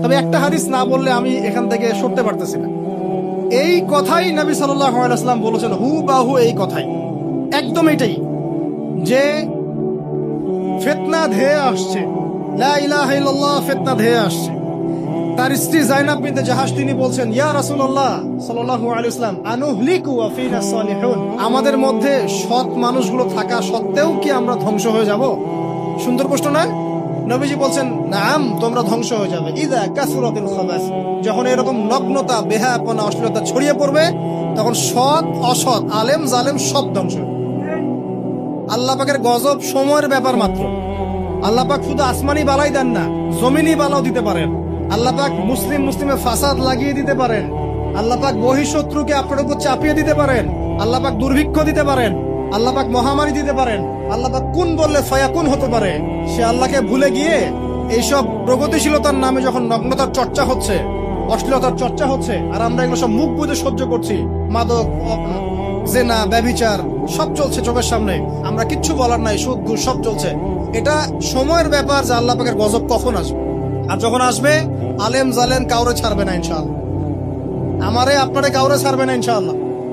তবে একটা হাদিস না বললে আমি এখান থেকে সরতে পারতেছি না। এই কথাই নবী সাল্লাল্লাহু আলাইহি ওয়াসাল্লাম বলেছেন, হুবাহু এই কথাই, একদম এটাই, যে ফিতনা ধেয়ে আসছে, লা ইলাহা ইল্লাল্লাহ, ফিতনা ধেয়ে আসছে। তার স্ত্রী যায়নাব বিনতে জাহাশ তিনি বলছেন, ইয়া রাসূলুল্লাহ সাল্লাল্লাহু আলাইহি ওয়াসাল্লাম, আনুহলিকু ওয়া ফিনা সালিহুন, আমাদের মধ্যে সৎ মানুষগুলো থাকা সত্ত্বেও কি আমরা ধ্বংস হয়ে যাব? সুন্দর প্রশ্ন না? নবীজি বলছেন, নাম, তোমরা ধ্বংস হয়ে যাবে। ইদা কাসুরাতিল খাবাস, যখন এরকম নগ্নতা, বেহায়াপনা, অশ্লীলতা ছড়িয়ে পড়বে, তখন সৎ অসৎ, আলেম জালেম সব ধ্বংস। আল্লাহ পাকের গজব সময়ের ব্যাপার মাত্র। আল্লাহ পাক শুধু আসমানি বালাই দেন না, জমিনি বালাও দিতে পারেন। আল্লাহ পাক মুসলিমে ফাসাদ লাগিয়ে দিতে পারেন। আল্লাহ পাক বহিঃশত্রুকে আপনার উপর চাপিয়ে দিতে পারেন। আল্লাহ পাক দুর্ভিক্ষ দিতে পারেন। আল্লাহ পাক মহামারী দিতে পারেন। আল্লাহ পাক কুন বললে ফায়াকুন হতে পারে। সে আল্লাহকে ভুলে গিয়ে এইসব প্রগতিশীলতার নামে যখন নগ্নতার চর্চা হচ্ছে, অশ্লীলতার চর্চা হচ্ছে, আর আমরা এগুলো সব মুখ বুজে সহ্য করছি, মাদক, জেনা, ব্যভিচার সব চলছে চোখের সামনে, আমরা কিচ্ছু বলার নাই, সুদ ঘুষ সব চলছে। এটা সময়ের ব্যাপার যে আল্লাহ পাকের গজব কখন আসবে। আর যখন আসবে, আলেম জালেম কাউরে ছাড়বে না ইনশাআল্লাহ, আমারে আপনারে কাউরে ছাড়বে না ইনশাআল্লাহ।